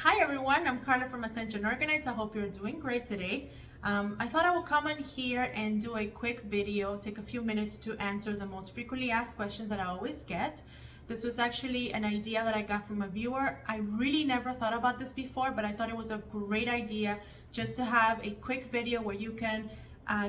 Hi everyone, I'm Carla from Ascension Orgonites. I hope you're doing great today. I thought I would come on here and do a quick video, take a few minutes to answer the most frequently asked questions that I always get. This was actually an idea that I got from a viewer. I really never thought about this before, but I thought it was a great idea just to have a quick video where you can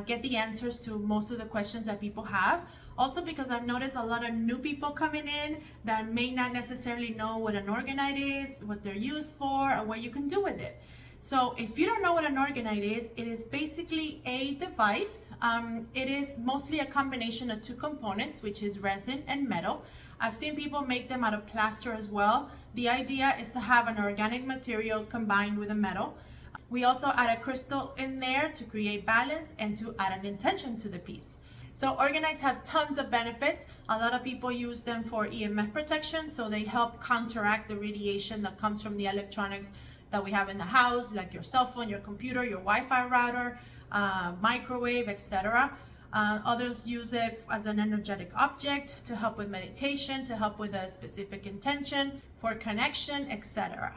get the answers to most of the questions that people have. Also because I've noticed a lot of new people coming in that may not necessarily know what an orgonite is, what they're used for, or what you can do with it. So if you don't know what an orgonite is, it is basically a device. It is mostly a combination of two components, which is resin and metal. I've seen people make them out of plaster as well. The idea is to have an organic material combined with a metal. We also add a crystal in there to create balance and to add an intention to the piece. So orgonites have tons of benefits. A lot of people use them for EMF protection, so they help counteract the radiation that comes from the electronics that we have in the house, like your cell phone, your computer, your Wi-Fi router, microwave, etc. Others use it as an energetic object to help with meditation, to help with a specific intention, for connection, etc.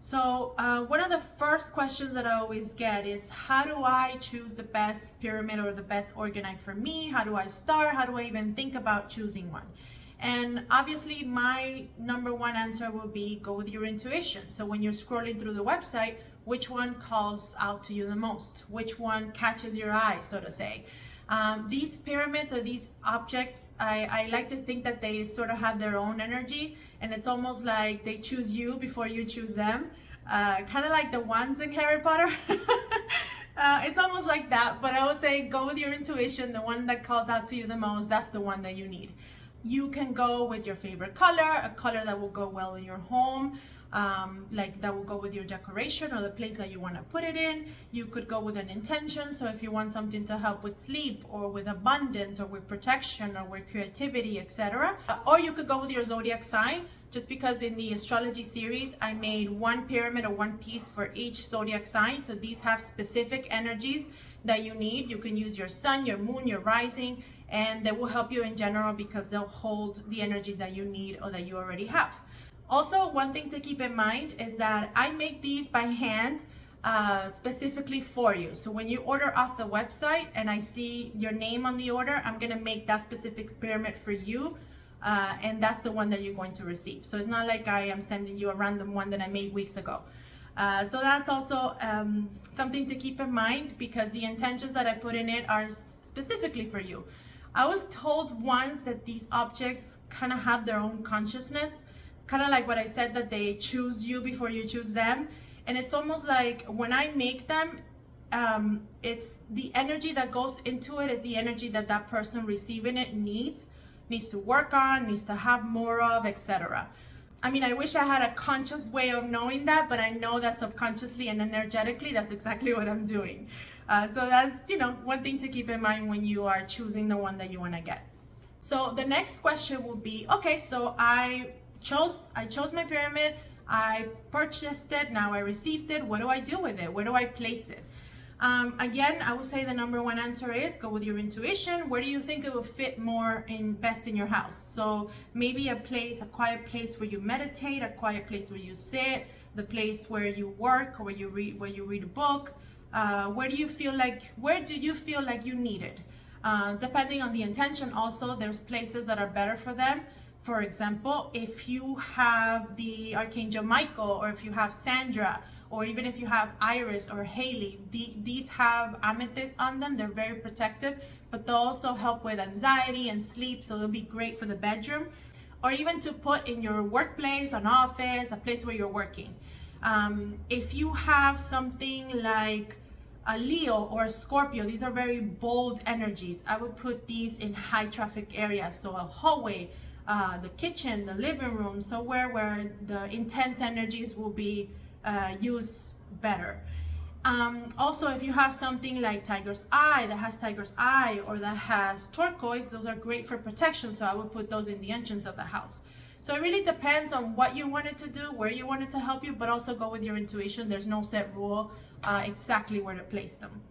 So one of the first questions that I always get is, how do I choose the best pyramid or the best orgonite for me? How do I start? How do I even think about choosing one? And obviously my number one answer will be go with your intuition. So when you're scrolling through the website, which one calls out to you the most? Which one catches your eye, so to say? These pyramids or these objects, I like to think that they sort of have their own energy, and it's almost like they choose you before you choose them. Kind of like the wands in Harry Potter. It's almost like that, but I would say go with your intuition. The one that calls out to you the most, that's the one that you need. You can go with your favorite color, a color that will go well in your home, like that will go with your decoration or the place that you want to put it in. You could go with an intention. So if you want something to help with sleep or with abundance or with protection or with creativity, etc. Or you could go with your zodiac sign, just because in the astrology series, I made one pyramid or one piece for each zodiac sign. So these have specific energies that you need. You can use your sun, your moon, your rising, and they will help you in general because they'll hold the energies that you need or that you already have. Also, one thing to keep in mind is that I make these by hand specifically for you. So when you order off the website and I see your name on the order, I'm gonna make that specific pyramid for you, and that's the one that you're going to receive. So it's not like I am sending you a random one that I made weeks ago. So that's also something to keep in mind, because the intentions that I put in it are specifically for you. I was told once that these objects kind of have their own consciousness, kind of like what I said, that they choose you before you choose them. And it's almost like when I make them, it's the energy that goes into it is the energy that that person receiving it needs to work on, needs to have more of, etc. I mean, I wish I had a conscious way of knowing that, but I know that subconsciously and energetically, that's exactly what I'm doing. So that's, one thing to keep in mind when you are choosing the one that you want to get. So the next question will be, okay, so I chose my pyramid, I purchased it, now I received it. What do I do with it? Where do I place it? Again, I would say the number one answer is go with your intuition. Where do you think it will fit best in your house? So maybe a quiet place where you meditate, a quiet place where you sit, the place where you work or where you read a book. Where do you feel like you need it? Depending on the intention also, there's places that are better for them. For example, if you have the Archangel Michael, or if you have Sandra, or even if you have Iris or Haley, these have amethyst on them. They're very protective, but they'll also help with anxiety and sleep, so they'll be great for the bedroom, or even to put in your workplace, an office, a place where you're working. If you have something like a Leo or a Scorpio, these are very bold energies. I would put these in high traffic areas, so a hallway, the kitchen, the living room, somewhere where the intense energies will be used better. Also, if you have something like tiger's eye, that has tiger's eye, or that has turquoise, those are great for protection, so I would put those in the entrance of the house. So it really depends on what you wanted to do, where you wanted to help you, but also go with your intuition. There's no set rule exactly where to place them.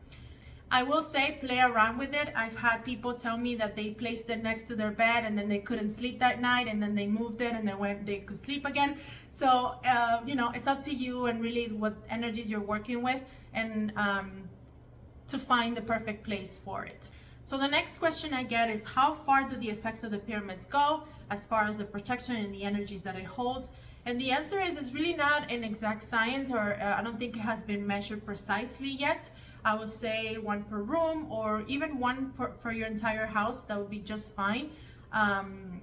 I will say, play around with it. I've had people tell me that they placed it next to their bed and then they couldn't sleep that night, and then they moved it and then they could sleep again. So, you know, it's up to you and really what energies you're working with, and to find the perfect place for it. So the next question I get is, how far do the effects of the pyramids go as far as the protection and the energies that it holds? And the answer is, it's really not an exact science, or I don't think it has been measured precisely yet. I would say one per room, or even one for your entire house. That would be just fine.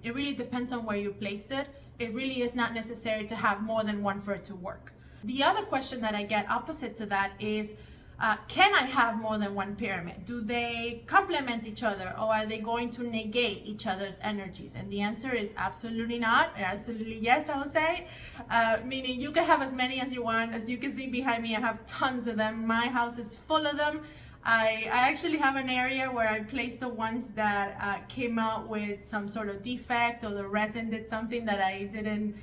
It really depends on where you place it. It really is not necessary to have more than one for it to work. The other question that I get opposite to that is, can I have more than one pyramid? Do they complement each other, or are they going to negate each other's energies? And the answer is absolutely not. Absolutely yes, I would say. Meaning you can have as many as you want. As you can see behind me, I have tons of them. My house is full of them. I actually have an area where I placed the ones that came out with some sort of defect, or the resin did something that I didn't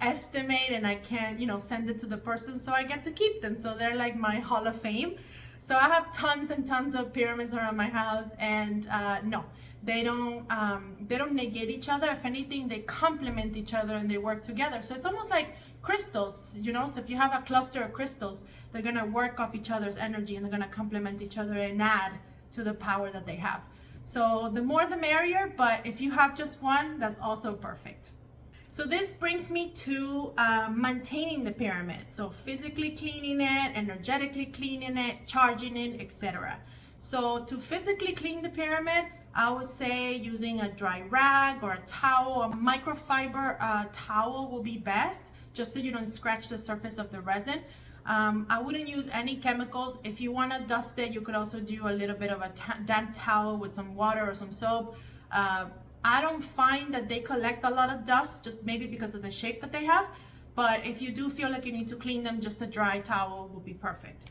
estimate, and I can't, you know, send it to the person, so I get to keep them. So they're like my Hall of Fame. So I have tons and tons of pyramids around my house, and no, they don't negate each other. If anything, they complement each other and they work together. So it's almost like crystals, you know. So if you have a cluster of crystals, they're gonna work off each other's energy, and they're gonna complement each other and add to the power that they have. So the more the merrier, but if you have just one, that's also perfect. So this brings me to maintaining the pyramid. So physically cleaning it, energetically cleaning it, charging it, etc. So to physically clean the pyramid, I would say using a dry rag or a towel. A microfiber towel will be best, just so you don't scratch the surface of the resin. I wouldn't use any chemicals. If you want to dust it, you could also do a little bit of a damp towel with some water or some soap. I don't find that they collect a lot of dust, just maybe because of the shape that they have. But if you do feel like you need to clean them, just a dry towel will be perfect.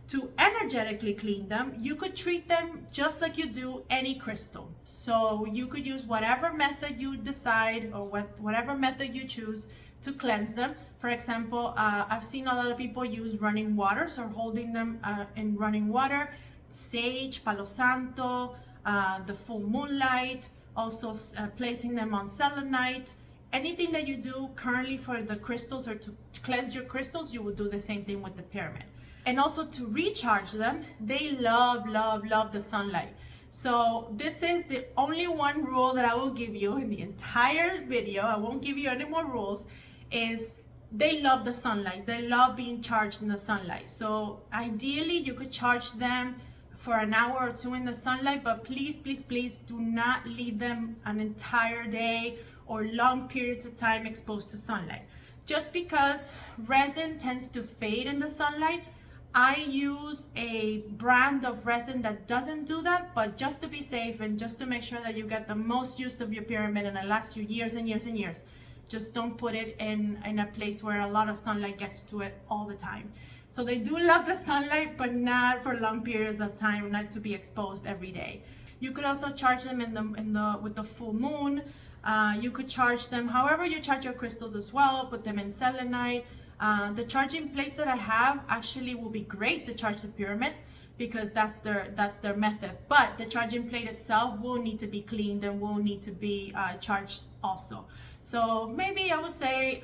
To energetically clean them, you could treat them just like you do any crystal. So you could use whatever method you decide, or whatever method you choose to cleanse them. For example, I've seen a lot of people use running water, so holding them in running water, sage, palo santo, the full moonlight, also placing them on selenite. Anything that you do currently for the crystals, or to cleanse your crystals, you will do the same thing with the pyramid. And also to recharge them, they love the sunlight. So this is the only one rule that I will give you in the entire video. I won't give you any more rules. Is they love the sunlight. They love being charged in the sunlight. So ideally you could charge them for an hour or two in the sunlight, but please do not leave them an entire day or long periods of time exposed to sunlight. Just because resin tends to fade in the sunlight, I use a brand of resin that doesn't do that, but just to be safe and just to make sure that you get the most use of your pyramid and it lasts you years and years and years, just don't put it in a place where a lot of sunlight gets to it all the time. So they do love the sunlight, but not for long periods of time, not to be exposed every day. You could also charge them with the full moon. You could charge them however you charge your crystals as well. Put them in selenite. The charging plates that I have actually will be great to charge the pyramids, because that's their method. But the charging plate itself will need to be cleaned and will need to be charged also. So maybe I would say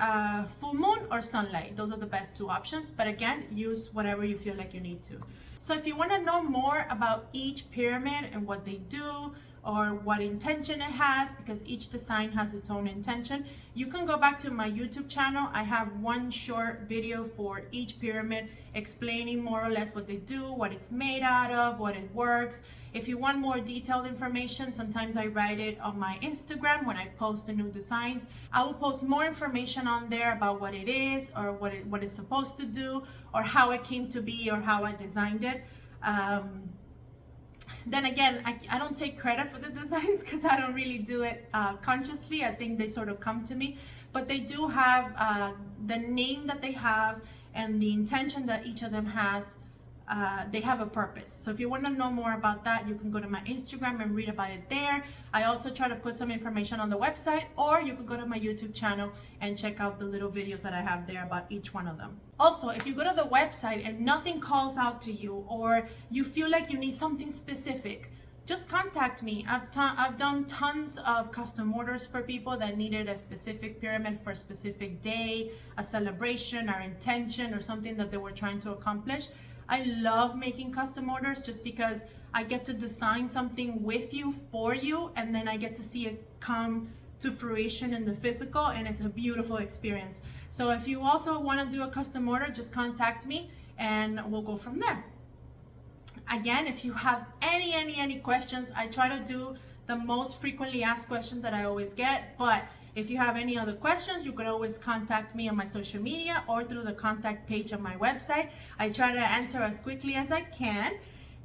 full moon or sunlight. Those are the best two options. But again, use whatever you feel like you need to. So if you want to know more about each pyramid and what they do, or what intention it has, because each design has its own intention, you can go back to my YouTube channel. I have one short video for each pyramid explaining more or less what they do, what it's made out of, what it works. If you want more detailed information, sometimes I write it on my Instagram when I post the new designs. I will post more information on there about what it is, or what it's supposed to do, or how it came to be, or how I designed it. Then again, I don't take credit for the designs, because I don't really do it consciously. I think they sort of come to me, but they do have the name that they have and the intention that each of them has they have a purpose. So if you want to know more about that, you can go to my Instagram and read about it there. I also try to put some information on the website, or you can go to my YouTube channel and check out the little videos that I have there about each one of them. Also, if you go to the website and nothing calls out to you, or you feel like you need something specific, just contact me. I've done tons of custom orders for people that needed a specific pyramid for a specific day, a celebration, or intention, or something that they were trying to accomplish. I love making custom orders just because I get to design something with you, for you, and then I get to see it come to fruition in the physical, and it's a beautiful experience. So if you also want to do a custom order, just contact me and we'll go from there. Again, if you have any questions, I try to do the most frequently asked questions that I always get, but if you have any other questions, you can always contact me on my social media or through the contact page on my website. I try to answer as quickly as I can.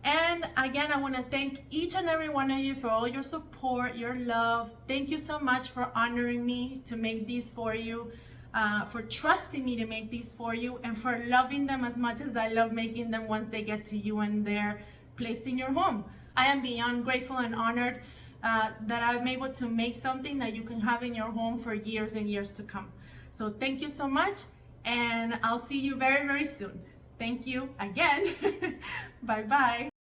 And again, I want to thank each and every one of you for all your support, your love. Thank you so much for honoring me to make these for you, for trusting me to make these for you, and for loving them as much as I love making them once they get to you and they're placed in your home. I am beyond grateful and honored that I'm able to make something that you can have in your home for years and years to come. So thank you so much, and I'll see you very, very soon. Thank you again. Bye-bye.